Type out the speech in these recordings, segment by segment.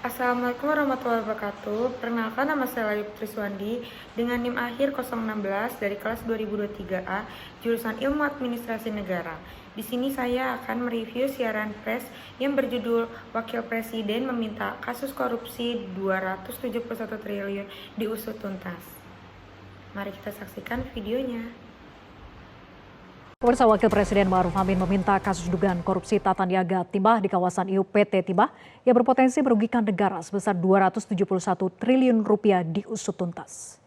Assalamualaikum warahmatullahi wabarakatuh. Perkenalkan, nama saya Layu Triswandi dengan NIM akhir 016 dari kelas 2023A jurusan Ilmu Administrasi Negara. Di sini saya akan mereview siaran pers yang berjudul Wakil Presiden meminta kasus korupsi 271 triliun diusut tuntas. Mari kita saksikan videonya. Pemirsa, Wakil Presiden Ma'ruf Amin meminta kasus dugaan korupsi tata niaga timah di kawasan IUPT Timah yang berpotensi merugikan negara sebesar 271 triliun rupiah diusut tuntas.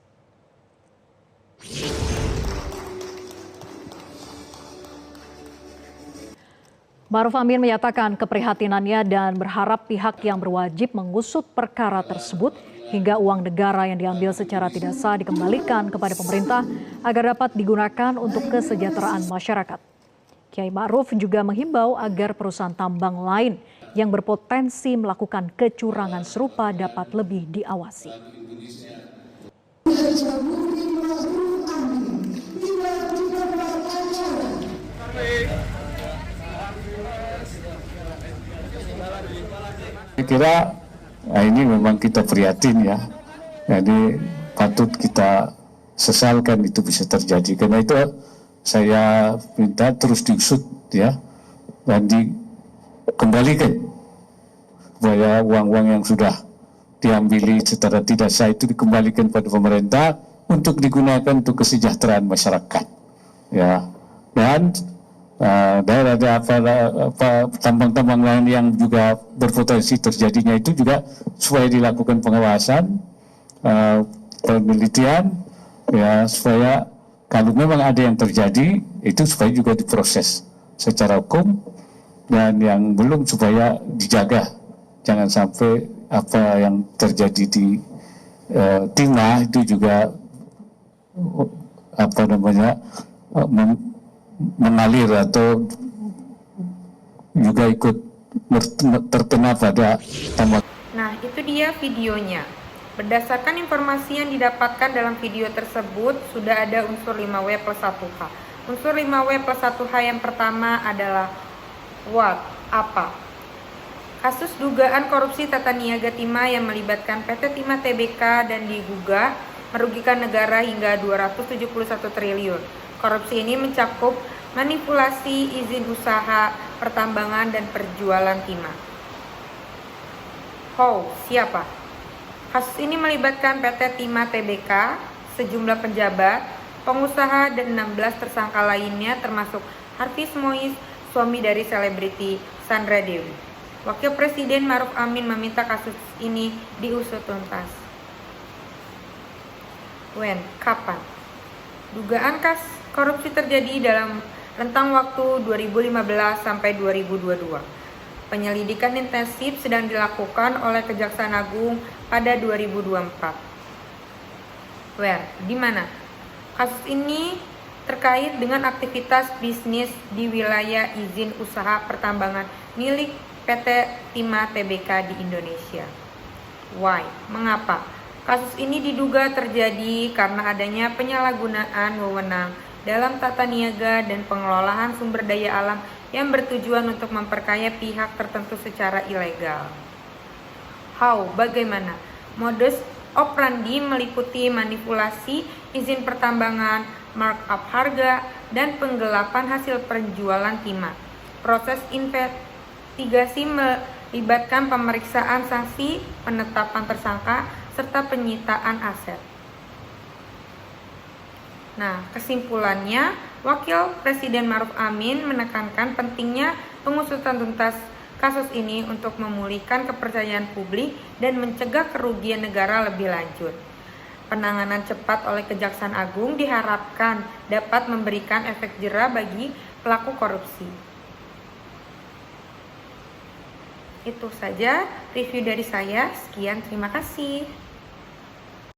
Ma'ruf Amin menyatakan keprihatinannya dan berharap pihak yang berwajib mengusut perkara tersebut hingga uang negara yang diambil secara tidak sah dikembalikan kepada pemerintah agar dapat digunakan untuk kesejahteraan masyarakat. Kiai Ma'ruf juga menghimbau agar perusahaan tambang lain yang berpotensi melakukan kecurangan serupa dapat lebih diawasi. Saya kira ini memang kita prihatin ya, jadi patut kita sesalkan itu bisa terjadi. Karena itu saya minta terus diusut ya, dan dikembalikan supaya uang-uang yang sudah diambil secara tidak sah itu dikembalikan pada pemerintah untuk digunakan untuk kesejahteraan masyarakat ya. Dan daerah tambang-tambang lain yang juga berpotensi terjadinya itu juga supaya dilakukan pengawasan, penelitian ya, supaya kalau memang ada yang terjadi itu supaya juga diproses secara hukum, dan yang belum supaya dijaga jangan sampai apa yang terjadi di timah itu juga mengalir atau juga ikut terkena pada tambang. Nah, itu dia videonya. Berdasarkan informasi yang didapatkan dalam video tersebut, sudah ada unsur 5W plus 1H. Unsur 5W plus 1H yang pertama adalah what? Apa? Kasus dugaan korupsi tata niaga timah yang melibatkan PT Timah Tbk dan digugah merugikan negara hingga 271 triliun. Korupsi ini mencakup manipulasi izin usaha, pertambangan, dan perjualan timah. How? Siapa? Kasus ini melibatkan PT Timah Tbk, sejumlah pejabat, pengusaha, dan 16 tersangka lainnya termasuk Hafiz Mois, suami dari selebriti Sandra Dewi. Wakil Presiden Ma'ruf Amin meminta kasus ini diusut tuntas. When? Kapan? Dugaan kasus korupsi terjadi dalam rentang waktu 2015 sampai 2022. Penyelidikan intensif sedang dilakukan oleh Kejaksaan Agung pada 2024. Where? Di mana? Kasus ini terkait dengan aktivitas bisnis di wilayah izin usaha pertambangan milik PT Timah Tbk di Indonesia. Why? Mengapa? Kasus ini diduga terjadi karena adanya penyalahgunaan wewenang dalam tata niaga dan pengelolaan sumber daya alam yang bertujuan untuk memperkaya pihak tertentu secara ilegal. How? Bagaimana? Modus operandi meliputi manipulasi izin pertambangan, markup harga, dan penggelapan hasil penjualan timah. Proses investigasi melibatkan pemeriksaan sanksi, penetapan tersangka, serta penyitaan aset. Nah, kesimpulannya, Wakil Presiden Ma'ruf Amin menekankan pentingnya pengusutan tuntas kasus ini untuk memulihkan kepercayaan publik dan mencegah kerugian negara lebih lanjut. Penanganan cepat oleh Kejaksaan Agung diharapkan dapat memberikan efek jera bagi pelaku korupsi. Itu saja review dari saya. Sekian, terima kasih.